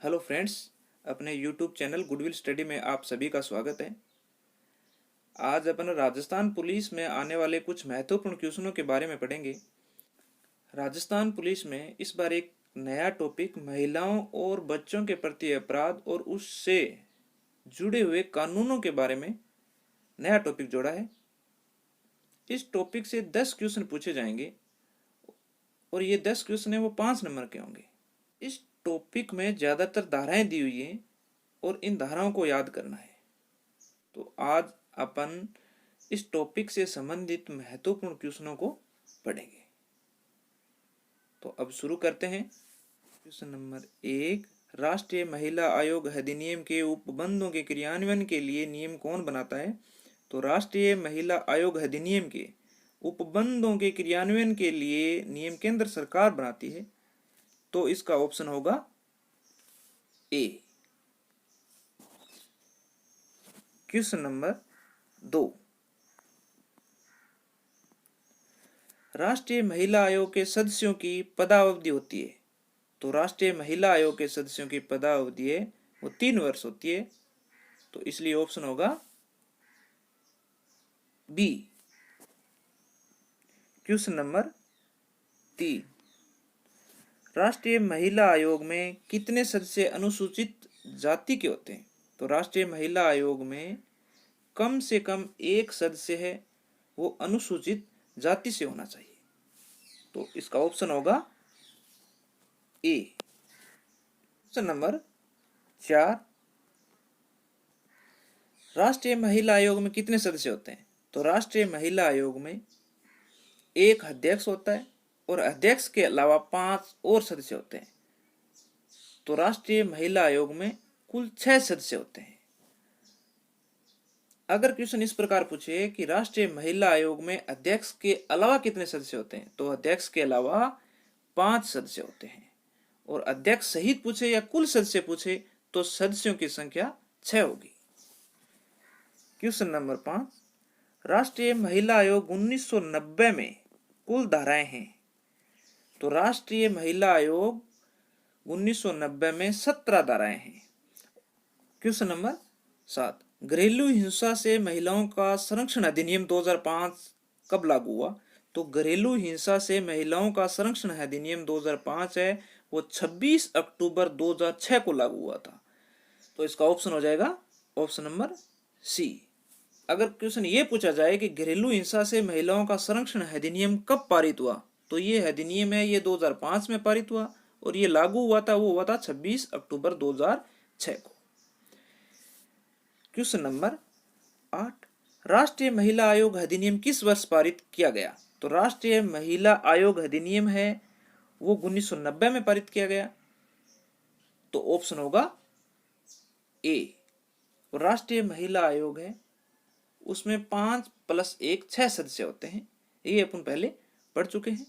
Hello friends, अपने YouTube channel goodwill study में आप सभी का स्वागत है। आज अपन राजस्थान पुलिस में आने वाले कुछ महत्वपूर्ण क्वेश्चनों के बारे में पढ़ेंगे। राजस्थान पुलिस में इस बार एक नया टॉपिक महिलाओं और बच्चों के प्रति अपराध और उससे जुड़े हुए कानूनों के बारे में नया टॉपिक जोड़ा है। इस टॉपिक से 10 क्वेश्चन पूछे जाएंगे और ये 10 क्वेश्चन है वो 5 नंबर के होंगे। इस टॉपिक में ज़्यादातर धाराएं दी हुई हैं और इन धाराओं को याद करना है। तो आज अपन इस टॉपिक से संबंधित महत्वपूर्ण क्वेश्चनों को पढ़ेंगे। तो अब शुरू करते हैं। क्वेश्चन नंबर 1, राष्ट्रीय महिला आयोग अधिनियम के उपबंधों के क्रियान्वयन के लिए नियम कौन बनाता है? तो राष्ट्रीय महिला आयोग अधिनियम के उपबंधों के क्रियान्वयन के लिए नियम केंद्र सरकार बनाती है। तो इसका ऑप्शन होगा ए। क्वेश्चन नंबर 2, राष्ट्रीय महिला आयोग के सदस्यों की पदावधि होती है। तो राष्ट्रीय महिला आयोग के सदस्यों की पदावधि है वो 3 वर्ष होती है। तो इसलिए ऑप्शन होगा बी। क्वेश्चन नंबर 3, राष्ट्रीय महिला आयोग में कितने सदस्य अनुसूचित जाति के होते हैं? तो राष्ट्रीय महिला आयोग में कम से कम एक सदस्य है वो अनुसूचित जाति से होना चाहिए। तो इसका ऑप्शन होगा ए। क्वेश्चन नंबर 4, राष्ट्रीय महिला आयोग में कितने सदस्य होते हैं? तो राष्ट्रीय महिला आयोग में एक अध्यक्ष होता है और अध्यक्ष के अलावा 5 और सदस्य होते हैं। तो राष्ट्रीय महिला आयोग में कुल 6 सदस्य होते हैं। अगर क्वेश्चन इस प्रकार पूछे कि राष्ट्रीय महिला आयोग में अध्यक्ष के अलावा कितने सदस्य होते हैं, तो अध्यक्ष के अलावा 5 सदस्य होते हैं। और अध्यक्ष सहित पूछे या कुल सदस्य पूछे तो सदस्यों की संख्या 6 होगी। क्वेश्चन नंबर 5, राष्ट्रीय महिला आयोग 1990 में कुल धाराएं हैं। तो राष्ट्रीय महिला आयोग 1990 में 17 धाराएं हैं। क्वेश्चन नंबर 7, घरेलू हिंसा से महिलाओं का संरक्षण अधिनियम 2005 कब लागू हुआ? तो घरेलू हिंसा से महिलाओं का संरक्षण अधिनियम 2005 है वो 26 अक्टूबर 2006 को लागू हुआ था। तो इसका ऑप्शन हो जाएगा ऑप्शन नंबर सी। अगर क्वेश्चन ये पूछा जाए कि घरेलू हिंसा से महिलाओं का संरक्षण अधिनियम कब पारित हुआ, तो ये अधिनियम है ये 2005 में पारित हुआ और ये लागू हुआ था वो हुआ था 26 अक्टूबर 2006 को। क्वेश्चन नंबर 8, राष्ट्रीय महिला आयोग अधिनियम किस वर्ष पारित किया गया? तो राष्ट्रीय महिला आयोग अधिनियम है वो 1990 में पारित किया गया। तो ऑप्शन होगा ए। राष्ट्रीय महिला आयोग है उसमें 5 + 1 6 सदस्य होते हैं। ये अपन पहले पढ़ चुके हैं।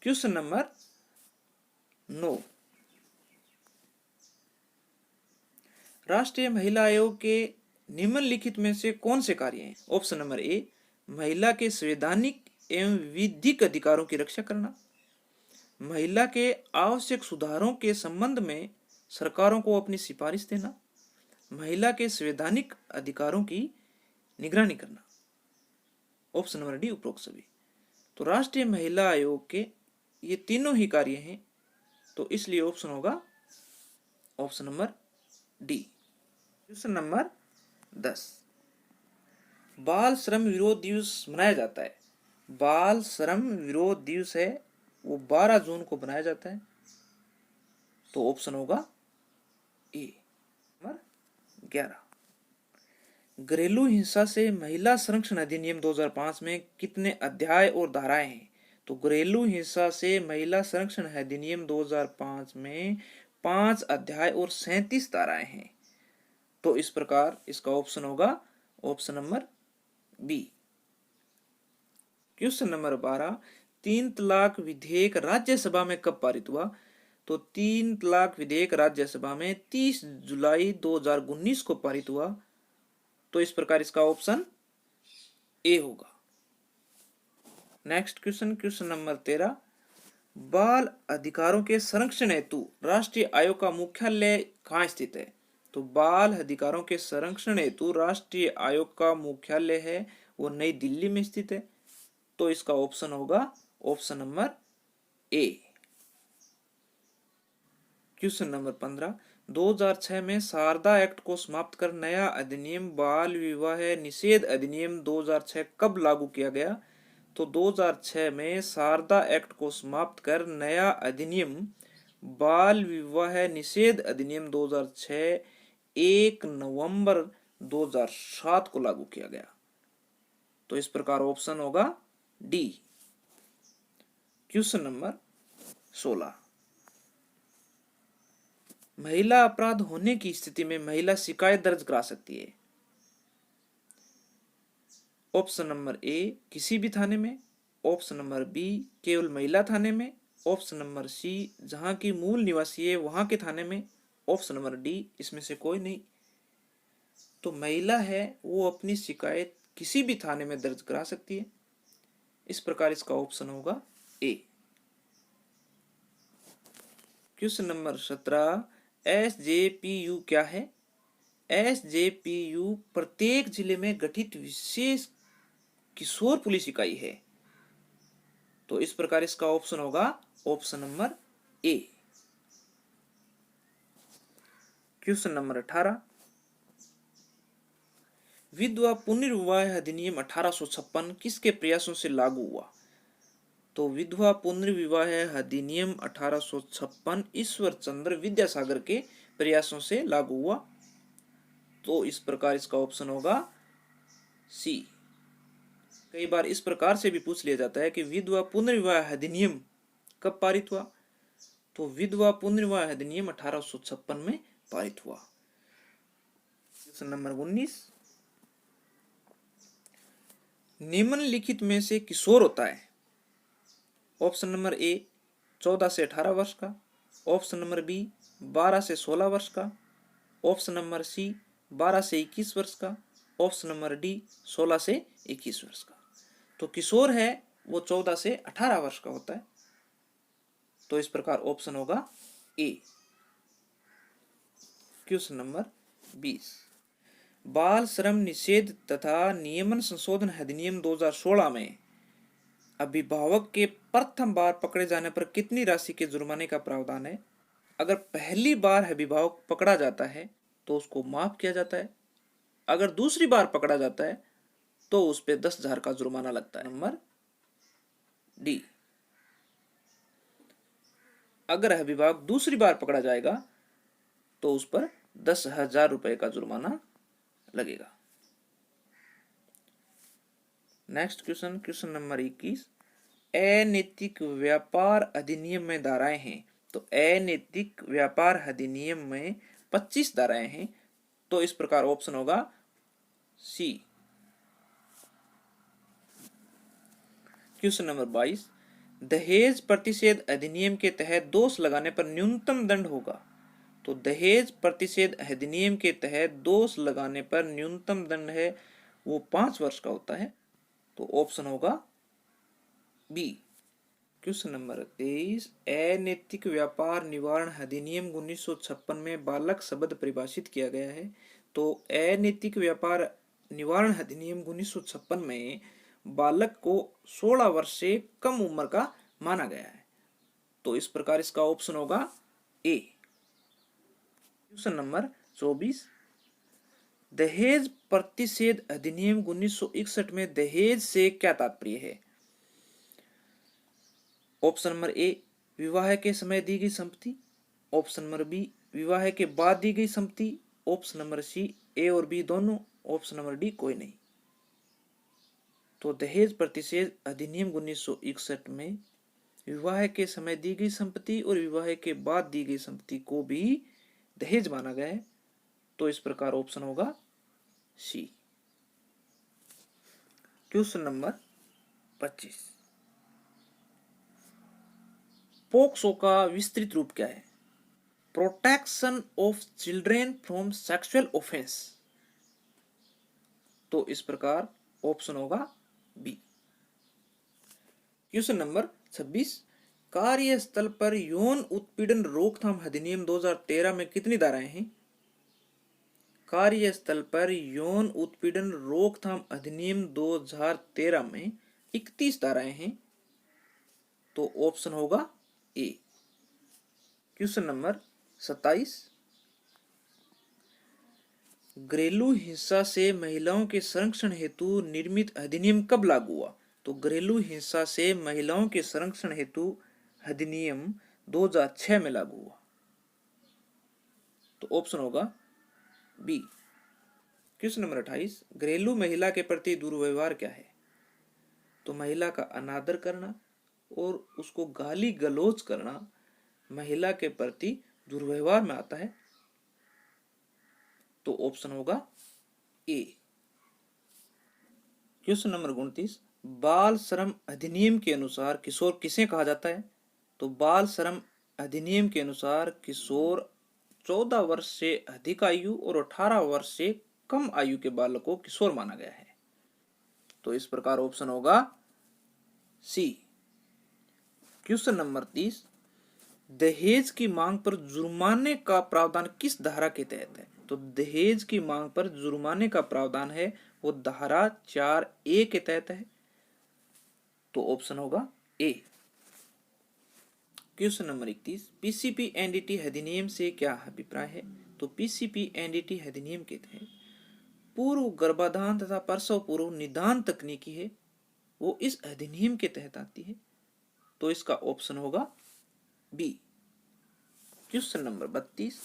क्वेश्चन नंबर 9, राष्ट्रीय महिला आयोग के निम्नलिखित में से कौन से कार्य हैं? ऑप्शन नंबर ए, महिला के संवैधानिक एवं विधिक अधिकारों की रक्षा करना, महिला के आवश्यक सुधारों के संबंध में सरकारों को अपनी सिफारिश देना, महिला के संवैधानिक अधिकारों की निगरानी करना। ऑप्शन नंबर डी उपरोक्त सभी। तो राष्ट्रीय महिला आयोग के ये तीनों ही कार्य हैं। तो इसलिए ऑप्शन होगा option number D. Question number 10, बाल श्रम विरोध दिवस मनाया जाता है। बाल श्रम विरोध दिवस है वो 12 जून को मनाया जाता है। तो ऑप्शन होगा ए। नंबर 11, घरेलू हिंसा से महिला संरक्षण अधिनियम 2005 में कितने अध्याय और धाराएं हैं? तो घरेलू हिंसा से महिला संरक्षण अधिनियम 2005 में 5 अध्याय और 37 धाराएं हैं। तो इस प्रकार इसका ऑप्शन होगा option number B. Question number 12, 3 तलाक विधेयक राज्यसभा में कब पारित हुआ? तो 3 तलाक विधेयक राज्यसभा में 30 जुलाई 2019 को पारित हुआ। तो इस प्रकार इसका ऑप्शन ए होगा। नेक्स्ट क्वेश्चन, क्वेश्चन नंबर 13, बाल अधिकारों के संरक्षण हेतु राष्ट्रीय आयोग का मुख्यालय कहाँ स्थित है? तो बाल अधिकारों के संरक्षण हेतु राष्ट्रीय आयोग का मुख्यालय है वो नई दिल्ली में स्थित है। तो इसका ऑप्शन होगा option number A. Question number 15, 2006 में शारदा एक्ट को समाप्त कर नया अधिनियम बाल विवाह निषेध अधिनियम 2006 कब लागू किया गया? तो 2006 में शारदा एक्ट को समाप्त कर नया अधिनियम बाल विवाह निषेध अधिनियम 2006 1 नवंबर 2007 को लागू किया गया। तो इस प्रकार ऑप्शन होगा डी। क्वेश्चन नंबर 16, महिला अपराध होने की स्थिति में महिला शिकायत दर्ज करा सकती है। ऑप्शन नंबर ए किसी भी थाने में, ऑप्शन नंबर बी केवल महिला थाने में, ऑप्शन नंबर सी जहां की मूल निवासी है वहां के थाने में, ऑप्शन नंबर डी इसमें से कोई नहीं। तो महिला है वो अपनी शिकायत किसी भी थाने में दर्ज करा सकती है। इस प्रकार इसका ऑप्शन होगा ए। क्वेश्चन नंबर 17, एसजेपीयू क्या है? एसजेपीयू प्रत्येक जिले में गठित विशेष किशोर पुलिस इकाई है। तो इस प्रकार इसका ऑप्शन होगा option number A. Question number 18, विधवा पुनर्विवाह अधिनियम 1856 किसके प्रयासों से लागू हुआ? तो विधवा पुनर्विवाह अधिनियम 1856 ईश्वर चंद्र विद्यासागर के प्रयासों से लागू हुआ। तो इस प्रकार इसका ऑप्शन होगा सी। कई बार इस प्रकार से भी पूछ लिया जाता है कि विधवा पुनर्विवाह अधिनियम कब पारित हुआ? तो विधवा पुनर्विवाह अधिनियम 1856 में पारित हुआ। क्वेश्चन नंबर 19, निम्नलिखित में से किशोर होता है? ऑप्शन नंबर ए 14 से 18 वर्ष का, ऑप्शन नंबर बी 12 से 16 वर्ष का, ऑप्शन नंबर सी 12 से 21 वर्ष का, ऑप्शन नंबर डी 16 से 21 वर्ष का। तो किशोर है वो 14 से 18 वर्ष का होता है। तो इस प्रकार ऑप्शन होगा ए। क्वेश्चन नंबर 20, बाल श्रम निषेध तथा नियमन संशोधन अधिनियम 2016 में अभिभावक के प्रथम बार पकड़े जाने पर कितनी राशि के जुर्माने का प्रावधान है? अगर पहली बार अभिभावक पकड़ा जाता है तो उसको माफ किया जाता है। अगर दूसरी बार पकड़ा जाता है तो उस पे 10,000 का जुर्माना लगता है। Number D. अगर अभिभावक दूसरी बार पकड़ा जाएगा तो उस पर 10,000 रुपए का जुर्माना लगेगा। नेक्स्ट क्वेश्चन, क्वेश्चन नंबर 21, अनैतिक व्यापार अधिनियम में धाराएं हैं। तो अनैतिक व्यापार अधिनियम में 25 धाराएं हैं। तो इस प्रकार ऑप्शन होगा सी। क्वेश्चन नंबर 22, दहेज प्रतिषेध अधिनियम के तहत दोष लगाने पर न्यूनतम दंड होगा। तो दहेज प्रतिषेध अधिनियम के तहत दोष लगाने पर न्यूनतम दंड है वो 5 वर्ष का होता है। तो ऑप्शन होगा बी। क्वेश्चन नंबर 23, अनैतिक व्यापार निवारण अधिनियम 1956 में बालक शब्द परिभाषित किया गया है। तो अनैतिक व्यापार निवारण अधिनियम 1956 में बालक को 16 वर्ष से कम उम्र का माना गया है। तो इस प्रकार इसका ऑप्शन होगा ए। क्वेश्चन नंबर 24, दहेज प्रतिषेध अधिनियम 1961 में दहेज से क्या तात्पर्य है? ऑप्शन नंबर ए विवाह के समय दी गई संपत्ति, ऑप्शन नंबर बी विवाह के बाद दी गई संपत्ति, ऑप्शन नंबर सी ए और बी दोनों, ऑप्शन नंबर डी कोई नहीं। तो दहेज प्रतिषेध अधिनियम 1961 में विवाह के समय दी गई संपत्ति और विवाह के बाद दी गई संपत्ति को भी दहेज माना गया है। तो इस प्रकार ऑप्शन होगा सी। क्वेश्चन नंबर 25, पोक्सो का विस्तृत रूप क्या है? Protection of children from sexual offence. तो इस प्रकार ऑप्शन होगा बी। क्वेश्चन नंबर 26, कार्यस्थल पर यौन उत्पीड़न रोकथाम अधिनियम 2013 में कितनी धाराएं हैं? कार्यस्थल पर यौन उत्पीड़न रोकथाम अधिनियम 2013 में 31 धाराएं हैं। तो ऑप्शन होगा ए। क्वेश्चन नंबर 27, घरेलू हिंसा से महिलाओं के संरक्षण हेतु निर्मित अधिनियम कब लागू हुआ? तो घरेलू हिंसा से महिलाओं के संरक्षण हेतु अधिनियम 2006 में लागू हुआ। तो ऑप्शन होगा बी। क्वेश्चन नंबर 28, घरेलू महिला के प्रति दुर्व्यवहार क्या है? तो महिला का अनादर करना और उसको गाली गलौज करना महिला के प्रति दुर्व्यवहार में आता है। तो ऑप्शन होगा ए। क्वेश्चन नंबर 29, बाल श्रम अधिनियम के अनुसार किशोर किसे कहा जाता है? तो बाल श्रम अधिनियम के अनुसार किशोर 14 वर्ष से अधिक आयु और 18 वर्ष से कम आयु के बालक को किशोर माना गया है। तो इस प्रकार ऑप्शन होगा सी। क्वेश्चन नंबर 30, दहेज की मांग पर जुर्माने का प्रावधान किस धारा के तहत है? तो दहेज की मांग पर जुर्माने का प्रावधान है वो धारा 4A के तहत है। तो ऑप्शन होगा A. Question number 31, PCP NDT अधिनियम से क्या अभिप्राय है? तो पीसीपी एनडीटी अधिनियम के तहत पूर्व गर्भाधान तथा प्रसव पूर्व निदान तकनीकी है वो इस अधिनियम के तहत आती है। तो इसका ऑप्शन होगा बी। क्वेश्चन नंबर 32,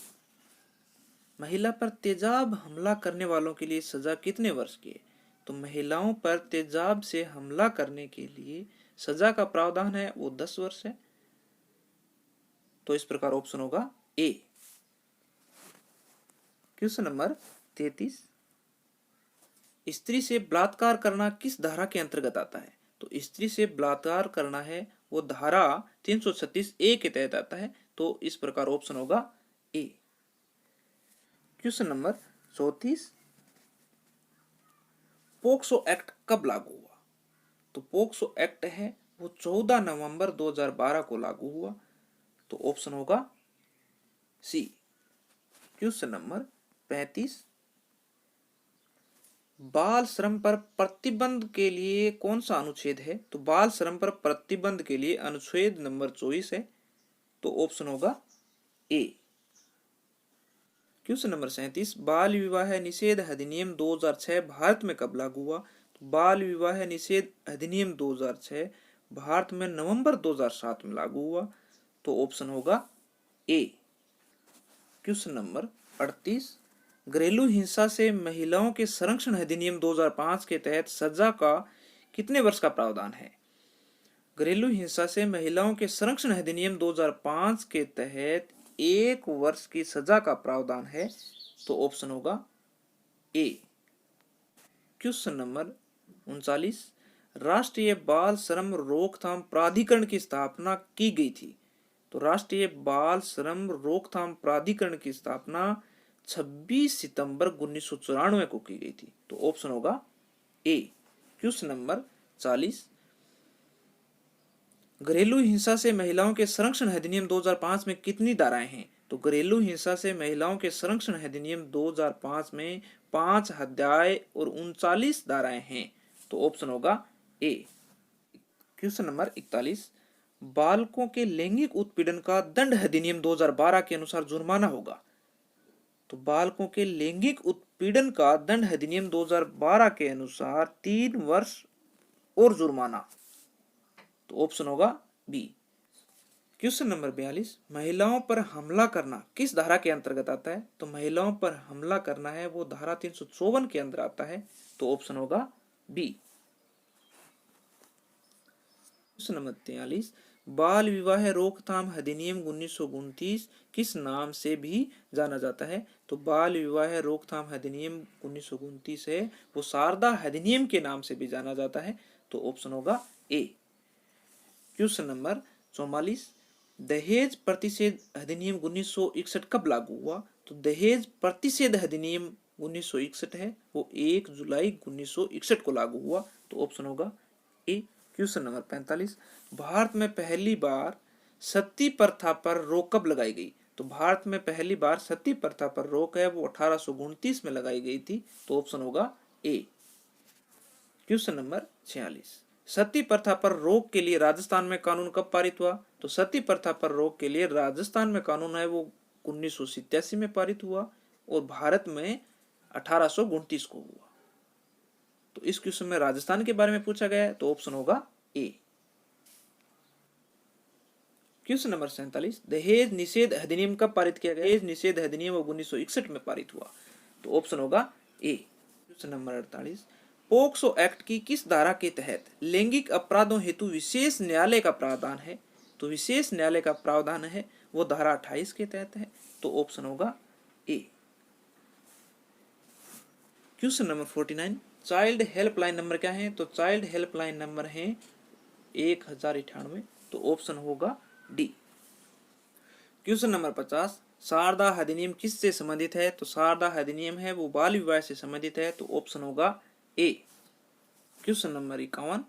महिला पर तेजाब हमला करने वालों के लिए सजा कितने वर्ष की है? तो महिलाओं पर तेजाब से हमला करने के लिए सजा का प्रावधान है वो 10 वर्ष है। तो इस प्रकार ऑप्शन होगा ए। क्वेश्चन नंबर 33, स्त्री से बलात्कार करना किस धारा के अंतर्गत आता है? तो स्त्री से बलात्कार करना है वो धारा 336A के तहत आता है। तो इस प्रकार ऑप्शन होगा A. Question number 34, POCSO act कब लागू हुआ? तो पोक्सो एक्ट है वो 14 नवंबर 2012 को लागू हुआ। तो ऑप्शन होगा सी। क्वेश्चन नंबर 35, बाल श्रम पर प्रतिबंध के लिए कौन सा अनुच्छेद है? तो बाल श्रम पर प्रतिबंध के लिए अनुच्छेद नंबर 24 है। तो ऑप्शन होगा ए। क्वेश्चन नंबर 37, बाल विवाह निषेध अधिनियम 2006 भारत में कब लागू हुआ? तो बाल विवाह निषेध अधिनियम 2006 भारत में नवंबर 2007 में लागू हुआ। तो ऑप्शन होगा ए। क्वेश्चन नंबर 38, घरेलू हिंसा से महिलाओं के संरक्षण अधिनियम 2005 के तहत सजा का कितने वर्ष का प्रावधान है? घरेलू हिंसा से महिलाओं के संरक्षण अधिनियम 2005 के तहत 1 वर्ष की सजा का प्रावधान है। तो ऑप्शन होगा ए। क्वेश्चन नंबर 39, राष्ट्रीय बाल श्रम रोकथाम प्राधिकरण की स्थापना की गई थी। तो राष्ट्रीय बाल श्रम रोकथाम प्राधिकरण की स्थापना 26 सितंबर 1994 को की गई थी। तो ऑप्शन होगा ए। क्वेश्चन नंबर 40, घरेलू हिंसा से महिलाओं के संरक्षण अधिनियम 2005 में कितनी धाराएं हैं? तो घरेलू हिंसा से महिलाओं के संरक्षण अधिनियम 2005 में 5 अध्याय और 39 धाराएं हैं। तो ऑप्शन होगा ए। क्वेश्चन नंबर 41, बालकों के लैंगिक उत्पीड़न का दंड अधिनियम 2012 के अनुसार जुर्माना होगा। तो बालकों के लैंगिक उत्पीड़न का दंड अधिनियम 2012 के अनुसार 3 वर्ष और जुर्माना। तो ऑप्शन होगा बी। क्वेश्चन नंबर 42, महिलाओं पर हमला करना किस धारा के अंतर्गत आता है? तो महिलाओं पर हमला करना है वो धारा 354 के अंदर आता है। तो ऑप्शन होगा बी। क्वेश्चन नंबर 43, बाल विवाह रोकथाम अधिनियम 1929 किस नाम से भी जाना जाता है? तो बाल विवाह रोकथाम अधिनियम 1929 है वो शारदा अधिनियम के नाम से भी जाना जाता है। तो ऑप्शन होगा ए। क्वेश्चन नंबर 44, दहेज प्रतिषेध अधिनियम 1961 कब लागू हुआ? तो दहेज प्रतिषेध अधिनियम 1961 है वो 1 जुलाई 1961 को लागू हुआ। तो ऑप्शन होगा ए। क्वेश्चन नंबर 45, भारत में पहली बार सती प्रथा पर रोक कब लगाई गई? तो भारत में पहली बार सती प्रथा पर रोक है वो 1829 में लगाई गई थी। तो ऑप्शन होगा ए। क्वेश्चन नंबर 46, सती प्रथा पर रोक के लिए राजस्थान में कानून कब पारित हुआ? तो सती प्रथा पर रोक के लिए राजस्थान में कानून है वो 1987 में पारित हुआ और भारत में 1829 को हुआ। तो इस क्वेश्चन में राजस्थान के बारे में पूछा गया है तो ऑप्शन होगा ए। क्वेश्चन नंबर 47, दहेज निषेध अधिनियम कब पारित किया गया? दहेज निषेध अधिनियम 1961 में पारित हुआ। तो ऑप्शन होगा A. Question number 48, POCSO act की किस धारा के तहत लैंगिक अपराधों हेतु विशेष न्यायालय का प्रावधान है? तो विशेष न्यायालय का प्रावधान है वो धारा 28 के तहत है। तो ऑप्शन होगा A. Question number 49, child helpline number क्या है? तो चाइल्ड हेल्पलाइन नंबर है 1098। तो ऑप्शन होगा डी। क्वेश्चन नंबर 50, शारदा अधिनियम किससे संबंधित है? तो शारदा अधिनियम है वो बाल विवाह से संबंधित है। तो ऑप्शन होगा ए। क्वेश्चन नंबर 51,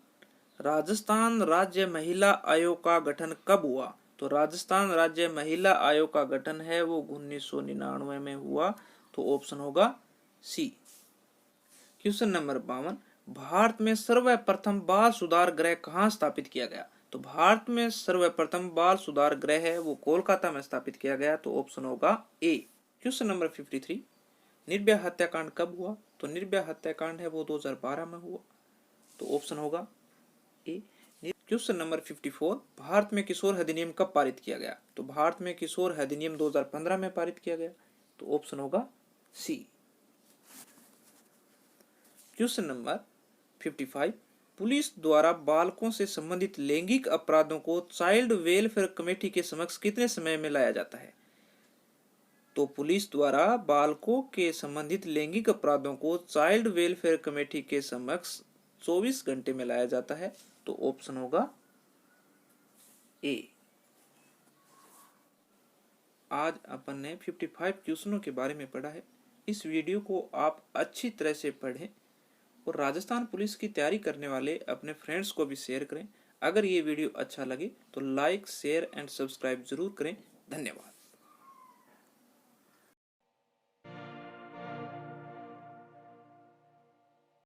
राजस्थान राज्य महिला आयोग का गठन कब हुआ? तो राजस्थान राज्य महिला आयोग का गठन है वो 1999 में हुआ। तो ऑप्शन होगा सी। क्वेश्चन नंबर 52, भारत में सर्वप्रथम बाल सुधार गृह कहाँ स्थापित किया गया? तो भारत में सर्वप्रथम बाल सुधार गृह है वो कोलकाता में स्थापित किया गया। तो ऑप्शन होगा ए। क्वेश्चन नंबर 53, निर्भया हत्याकांड कब हुआ? तो निर्भया हत्याकांड है वो 2012 में हुआ। तो ऑप्शन होगा ए। क्वेश्चन नंबर 54, भारत में किशोर अधिनियम कब पारित किया गया? तो भारत में किशोर अधिनियम 2015 में पारित किया गया। तो ऑप्शन होगा सी। क्वेश्चन नंबर 55, पुलिस द्वारा बालकों से संबंधित लैंगिक अपराधों को चाइल्ड वेलफेयर कमेटी के समक्ष कितने समय में लाया जाता है? तो पुलिस द्वारा बालकों के संबंधित लैंगिक अपराधों को चाइल्ड वेलफेयर कमेटी के समक्ष 24 घंटे में लाया जाता है। तो ऑप्शन होगा ए। आज अपन ने 55 क्वेश्चनों के बारे में पढ़ा है। इस वीडियो को आप अच्छी तरह से पढ़ें और राजस्थान पुलिस की तैयारी करने वाले अपने फ्रेंड्स को भी शेयर करें। अगर ये वीडियो अच्छा लगे तो लाइक, शेयर एंड सब्सक्राइब जरूर करें। धन्यवाद।